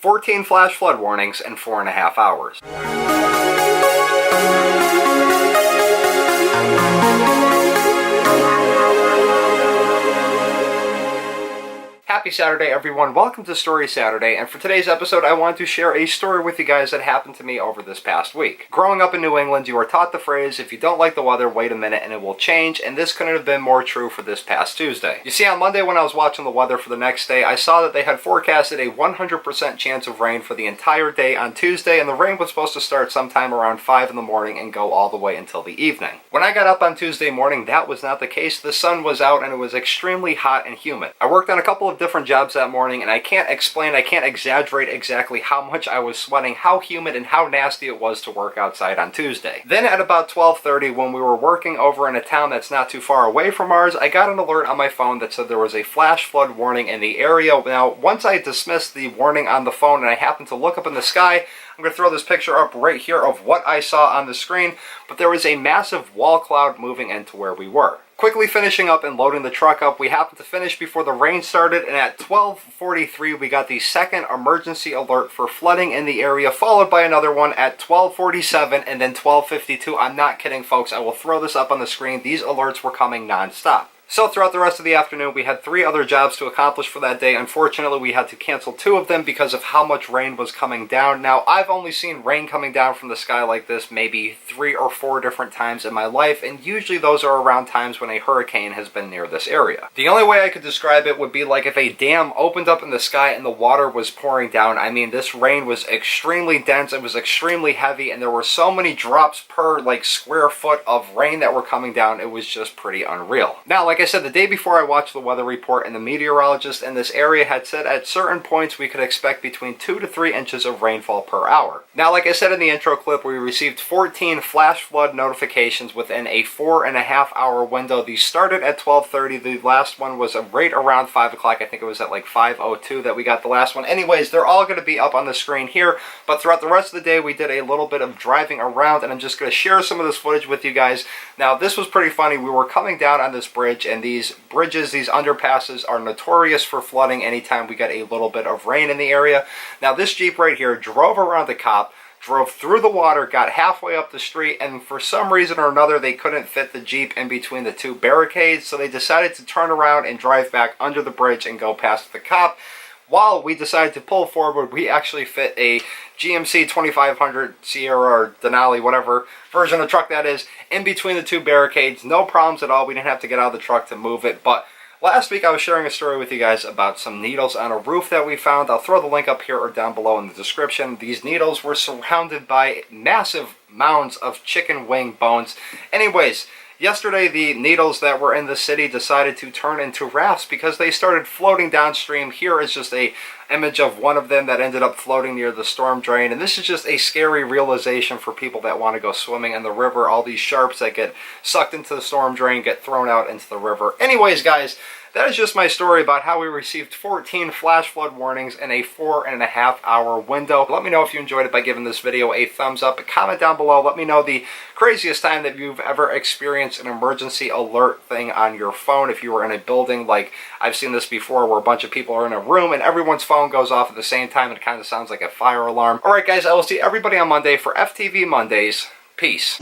14 flash flood warnings in 4.5 hours. Happy Saturday, everyone. Welcome to Story Saturday, and for today's episode, I want to share a story with you guys that happened to me over this past week. Growing up in New England, you are taught the phrase, if you don't like the weather, wait a minute and it will change, and this couldn't have been more true for this past Tuesday. You see, on Monday when I was watching the weather for the next day, I saw that they had forecasted a 100% chance of rain for the entire day on Tuesday, and the rain was supposed to start sometime around 5 in the morning and go all the way until the evening. When I got up on Tuesday morning, that was not the case. The sun was out and it was extremely hot and humid. I worked on a couple of different jobs that morning, and I can't exaggerate exactly how much I was sweating, how humid and how nasty it was to work outside on Tuesday. Then at about 12:30, when we were working over in a town that's not too far away from ours, I got an alert on my phone that said there was a flash flood warning in the area. Now, once I dismissed the warning on the phone and I happened to look up in the sky, I'm going to throw this picture up right here of what I saw on the screen, but there was a massive wall cloud moving into where we were. Quickly finishing up and loading the truck up, we happened to finish before the rain started, and at 12:43 we got the second emergency alert for flooding in the area, followed by another one at 12:47 and then 12:52. I'm not kidding, folks. I will throw this up on the screen. These alerts were coming non-stop. So throughout the rest of the afternoon, we had 3 other jobs to accomplish for that day. Unfortunately, we had to cancel 2 of them because of how much rain was coming down. Now, I've only seen rain coming down from the sky like this maybe 3 or 4 different times in my life, and usually those are around times when a hurricane has been near this area. The only way I could describe it would be like if a dam opened up in the sky and the water was pouring down. I mean, this rain was extremely dense, it was extremely heavy, and there were so many drops per square foot of rain that were coming down. It was just pretty unreal. Now, like I said, the day before I watched the weather report, and the meteorologist in this area had said at certain points we could expect between 2 to 3 inches of rainfall per hour. Now, like I said in the intro clip, we received 14 flash flood notifications within a 4.5 hour window. These started at 12:30. The last one was right around 5 o'clock. I think it was at 5:02 that we got the last one. Anyways, they're all going to be up on the screen here, but throughout the rest of the day, we did a little bit of driving around, and I'm just going to share some of this footage with you guys. Now, this was pretty funny. We were coming down on this bridge, and these bridges, these underpasses are notorious for flooding anytime we get a little bit of rain in the area. Now, this Jeep right here drove around the cop, drove through the water, got halfway up the street, and for some reason or another, they couldn't fit the Jeep in between the 2 barricades, so they decided to turn around and drive back under the bridge and go past the cop. While we decided to pull forward, we actually fit a GMC 2500 Sierra or Denali, whatever version of truck that is, in between the 2 barricades. No problems at all. We didn't have to get out of the truck to move it. But last week I was sharing a story with you guys about some needles on a roof that we found. I'll throw the link up here or down below in the description. These needles were surrounded by massive mounds of chicken wing bones. Anyways, yesterday, the needles that were in the city decided to turn into rafts because they started floating downstream. Here is just a image of one of them that ended up floating near the storm drain, and this is just a scary realization for people that want to go swimming in the river. All these sharps that get sucked into the storm drain get thrown out into the river. Anyways, guys, that is just my story about how we received 14 flash flood warnings in a 4.5 hour window. Let me know if you enjoyed it by giving this video a thumbs up. Comment down below. Let me know the craziest time that you've ever experienced an emergency alert thing on your phone. If you were in a building, like I've seen this before, where a bunch of people are in a room and everyone's phone goes off at the same time. It kind of sounds like a fire alarm. Alright guys, I will see everybody on Monday for FTV Mondays. Peace.